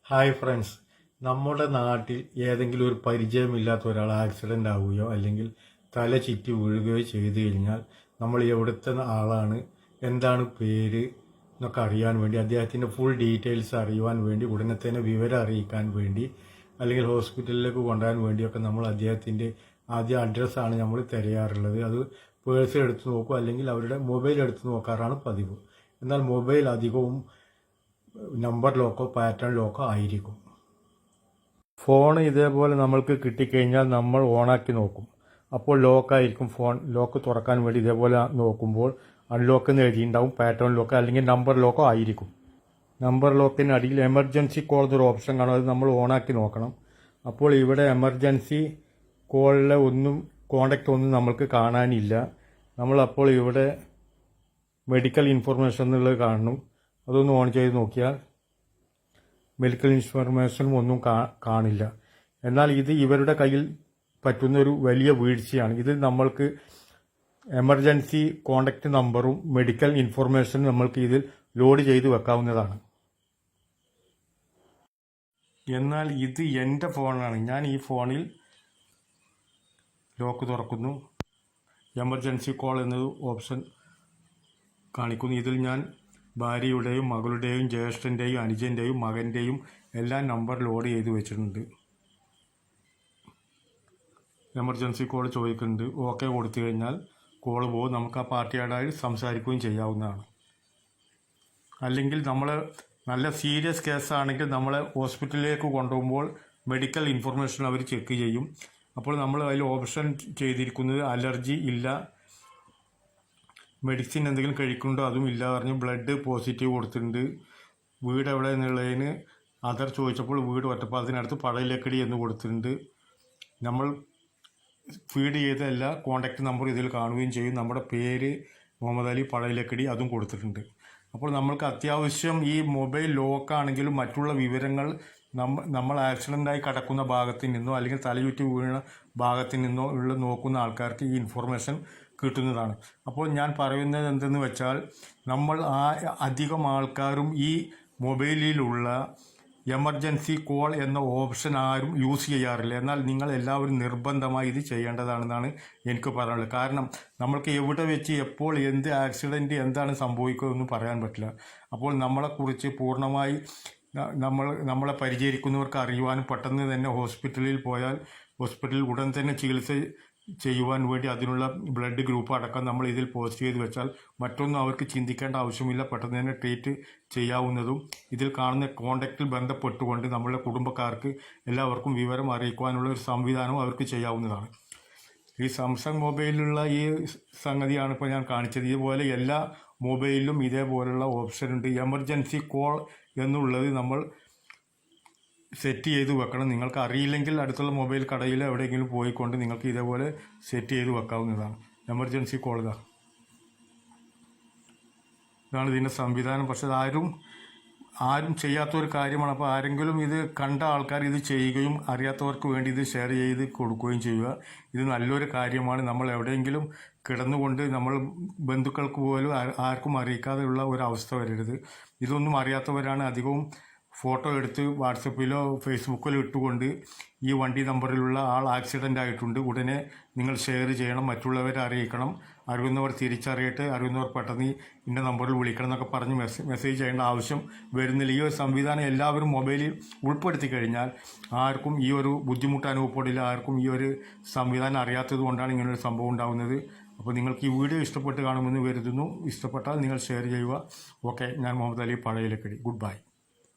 Hi friends, നമ്മുടെ നാട്ടിൽ ഏതെങ്കിലും ഒരു പരിചയമില്ലാത്ത ഒരാൾ ആക്സിഡൻ്റ് ആവുകയോ അല്ലെങ്കിൽ തല ചുറ്റി വീഴുകയോ ചെയ്തു കഴിഞ്ഞാൽ നമ്മൾ എവിടുത്തെ ആളാണ്, എന്താണ് പേര് എന്നൊക്കെ അറിയാൻ വേണ്ടി, അദ്ദേഹത്തിൻ്റെ ഫുൾ ഡീറ്റെയിൽസ് അറിയുവാൻ വേണ്ടി, ഉടനെ തന്നെ വിവരം അറിയിക്കാൻ വേണ്ടി അല്ലെങ്കിൽ ഹോസ്പിറ്റലിലേക്ക് കൊണ്ടുപോകാൻ വേണ്ടിയൊക്കെ നമ്മൾ അദ്ദേഹത്തിൻ്റെ ആദ്യ അഡ്രസ്സാണ് നമ്മൾ തിരയാറുള്ളത്. അത് പേഴ്സ് എടുത്ത് നോക്കും അല്ലെങ്കിൽ അവരുടെ മൊബൈൽ എടുത്ത് നോക്കാറാണ് പതിവ്. എന്നാൽ മൊബൈൽ അധികവും നമ്പർ ലോക്കോ പാറ്റേൺ ലോക്കോ ആയിരിക്കും. ഫോൺ ഇതേപോലെ നമ്മൾക്ക് കിട്ടിക്കഴിഞ്ഞാൽ നമ്മൾ ഓണാക്കി നോക്കും. അപ്പോൾ ലോക്കായിരിക്കും. ഫോൺ ലോക്ക് തുറക്കാൻ വേണ്ടി ഇതേപോലെ നോക്കുമ്പോൾ അൺലോക്ക് എന്ന് എഴുതിയിട്ടുണ്ടാവും. പാറ്റേൺ ലോക്ക് അല്ലെങ്കിൽ നമ്പർ ലോക്കോ ആയിരിക്കും. നമ്പർ ലോക്കിന് അടിയിൽ എമർജൻസി കോൾ എന്നൊരു ഓപ്ഷൻ കാണും. അത് നമ്മൾ ഓണാക്കി നോക്കണം. അപ്പോൾ ഇവിടെ എമർജൻസി കോളിലെ കോണ്ടാക്റ്റ് ഒന്നും നമ്മൾക്ക് കാണാനില്ല. നമ്മളപ്പോൾ ഇവിടെ മെഡിക്കൽ ഇൻഫർമേഷൻ എന്നുള്ളത് കാണുന്നു. അതൊന്ന് ഓൺ ചെയ്ത് നോക്കിയാൽ മെഡിക്കൽ ഇൻഫർമേഷനും ഒന്നും കാണില്ല. എന്നാൽ ഇത് ഇവരുടെ കയ്യിൽ പറ്റുന്നൊരു വലിയ വീഴ്ചയാണ്. ഇതിൽ നമ്മൾക്ക് എമർജൻസി കോണ്ടാക്റ്റ് നമ്പറും മെഡിക്കൽ ഇൻഫർമേഷനും നമ്മൾക്ക് ഇതിൽ ലോഡ് ചെയ്ത് വെക്കാവുന്നതാണ്. എന്നാൽ ഇത് എൻ്റെ ഫോണാണ്. ഞാൻ ഈ ഫോണിൽ ലോക്ക് തുറക്കുന്നു. എമർജൻസി കോൾ എന്നൊരു ഓപ്ഷൻ കാണിക്കുന്നു. ഇതിൽ ഞാൻ ഭാര്യയുടെയും മകളുടെയും ജ്യേഷ്ഠൻ്റെയും അനുജൻ്റെയും മകൻ്റെയും എല്ലാം നമ്പർ ലോഡ് ചെയ്ത് വെച്ചിട്ടുണ്ട്. എമർജൻസി കോൾ ചോദിക്കുന്നുണ്ട്. ഓക്കെ കൊടുത്തു കഴിഞ്ഞാൽ കോൾ പോകും. നമുക്ക് ആ പാർട്ടിയോടായി സംസാരിക്കുകയും ചെയ്യാവുന്നതാണ്. അല്ലെങ്കിൽ നമ്മൾ നല്ല സീരിയസ് കേസാണെങ്കിൽ നമ്മളെ ഹോസ്പിറ്റലിലേക്ക് കൊണ്ടുപോകുമ്പോൾ മെഡിക്കൽ ഇൻഫർമേഷൻ അവർ ചെക്ക് ചെയ്യും. അപ്പോൾ നമ്മൾ അതിൽ ഓപ്ഷൻ ചെയ്തിരിക്കുന്നത് അലർജി ഇല്ല, മെഡിസിൻ എന്തെങ്കിലും കഴിക്കുന്നുണ്ടോ അതും ഇല്ല പറഞ്ഞു. ബ്ലഡ് പോസിറ്റീവ് കൊടുത്തിട്ടുണ്ട്. വീട് എവിടെ എന്നുള്ളതിന് അതർ ചോദിച്ചപ്പോൾ വീട് ഒറ്റപ്പാലത്തിനടുത്ത് പടയിലക്കടി എന്ന് കൊടുത്തിട്ടുണ്ട്. നമ്മൾ ഫീഡ് ചെയ്ത എല്ലാ കോണ്ടാക്റ്റ് നമ്പർ ഇതിൽ കാണുകയും ചെയ്യും. നമ്മുടെ പേര് മുഹമ്മദ് അലി പടയിലക്കടി അതും കൊടുത്തിട്ടുണ്ട്. അപ്പോൾ നമ്മൾക്ക് അത്യാവശ്യം ഈ മൊബൈൽ ലോക്കാണെങ്കിലും മറ്റുള്ള വിവരങ്ങൾ നമ്മൾ ആക്സിഡൻ്റായി കിടക്കുന്ന ഭാഗത്തു നിന്നോ അല്ലെങ്കിൽ തലചുറ്റി വീഴുന്ന ഭാഗത്തു നിന്നോ ഉള്ള നോക്കുന്ന ആൾക്കാർക്ക് ഈ ഇൻഫർമേഷൻ കിട്ടുന്നതാണ്. അപ്പോൾ ഞാൻ പറയുന്നത് എന്തെന്ന് വെച്ചാൽ, നമ്മൾ അധികം ആൾക്കാരും ഈ മൊബൈലിലുള്ള എമർജൻസി കോൾ എന്ന ഓപ്ഷൻ ആരും യൂസ് ചെയ്യാറില്ല. എന്നാൽ നിങ്ങൾ എല്ലാവരും നിർബന്ധമായി ഇത് ചെയ്യേണ്ടതാണെന്നാണ് എനിക്ക് പറയാനുള്ളത്. കാരണം നമ്മൾക്ക് എവിടെ വെച്ച് എപ്പോൾ എന്ത് ആക്സിഡൻറ്റ് എന്താണ് സംഭവിക്കുകയെന്ന് പറയാൻ പറ്റില്ല. അപ്പോൾ നമ്മളെക്കുറിച്ച് പൂർണ്ണമായി നമ്മളെ പരിചരിക്കുന്നവർക്ക് അറിയുവാനും പെട്ടെന്ന് തന്നെ ഹോസ്പിറ്റലിൽ പോയാൽ ഹോസ്പിറ്റലിൽ ഉടൻ തന്നെ ചികിത്സ ചെയ്യുവാൻ വേണ്ടി അതിനുള്ള ബ്ലഡ് ഗ്രൂപ്പ് അടക്കം നമ്മൾ ഇതിൽ പോസ്റ്റ് ചെയ്ത് വെച്ചാൽ മറ്റൊന്നും അവർക്ക് ചിന്തിക്കേണ്ട ആവശ്യമില്ല. പെട്ടെന്ന് തന്നെ ട്രീറ്റ് ചെയ്യാവുന്നതും ഇതിൽ കാണുന്ന കോണ്ടാക്റ്റിൽ ബന്ധപ്പെട്ടുകൊണ്ട് നമ്മളുടെ കുടുംബക്കാർക്ക് എല്ലാവർക്കും വിവരം അറിയിക്കുവാനുള്ള ഒരു സംവിധാനവും അവർക്ക് ചെയ്യാവുന്നതാണ്. ഈ സാംസങ് മൊബൈലിലുള്ള ഈ സംഗതിയാണ് ഇപ്പോൾ ഞാൻ കാണിച്ചത്. ഇതുപോലെ എല്ലാ മൊബൈലിലും ഇതേപോലുള്ള ഓപ്ഷൻ ഉണ്ട്. എമർജൻസി കോൾ എന്നുള്ളത് നമ്മൾ സെറ്റ് ചെയ്ത് വെക്കണം. നിങ്ങൾക്ക് അറിയില്ലെങ്കിൽ അടുത്തുള്ള മൊബൈൽ കടയിൽ എവിടെയെങ്കിലും പോയിക്കൊണ്ട് നിങ്ങൾക്ക് ഇതേപോലെ സെറ്റ് ചെയ്ത് വെക്കാവുന്നതാണ്. എമർജൻസി കോൾ ഇതാണ് ഇതിൻ്റെ സംവിധാനം. പക്ഷെ ആരും ചെയ്യാത്തൊരു കാര്യമാണ്. അപ്പോൾ ആരെങ്കിലും ഇത് കണ്ട ആൾക്കാർ ഇത് ചെയ്യുകയും അറിയാത്തവർക്ക് വേണ്ടി ഇത് ഷെയർ ചെയ്ത് കൊടുക്കുകയും ചെയ്യുക. ഇത് നല്ലൊരു കാര്യമാണ്. നമ്മൾ എവിടെയെങ്കിലും കിടന്നുകൊണ്ട് നമ്മൾ ബന്ധുക്കൾക്ക് പോലും ആർക്കും അറിയിക്കാതെയുള്ള ഒരവസ്ഥ വരരുത്. ഇതൊന്നും അറിയാത്തവരാണ് അധികവും ഫോട്ടോ എടുത്ത് വാട്സപ്പിലോ ഫേസ്ബുക്കിലോ ഇട്ടുകൊണ്ട് ഈ വണ്ടി നമ്പറിലുള്ള ആൾ ആക്സിഡൻ്റ് ആയിട്ടുണ്ട്, ഉടനെ നിങ്ങൾ ഷെയർ ചെയ്യണം, മറ്റുള്ളവരെ അറിയിക്കണം, അറിയുന്നവർ തിരിച്ചറിയട്ടെ, അറിയുന്നവർ പെട്ടെന്ന് ഇന്ന നമ്പറിൽ വിളിക്കണം എന്നൊക്കെ പറഞ്ഞ് മെസ്സേജ് ചെയ്യേണ്ട ആവശ്യം വരുന്നില്ല. ഈ ഒരു സംവിധാനം എല്ലാവരും മൊബൈലിൽ ഉൾപ്പെടുത്തി കഴിഞ്ഞാൽ ആർക്കും ഈ ഒരു ബുദ്ധിമുട്ട് അനുഭവപ്പെടില്ല. ആർക്കും ഈ ഒരു സംവിധാനം അറിയാത്തത് കൊണ്ടാണ് ഇങ്ങനൊരു സംഭവം ഉണ്ടാകുന്നത്. അപ്പോൾ നിങ്ങൾക്ക് ഈ വീഡിയോ ഇഷ്ടപ്പെട്ട് കാണുമെന്ന് കരുതുന്നു. ഇഷ്ടപ്പെട്ടാൽ നിങ്ങൾ ഷെയർ ചെയ്യുക. ഓക്കെ, ഞാൻ മുഹമ്മദ് അലി പഴയിലക്കടി. Good by.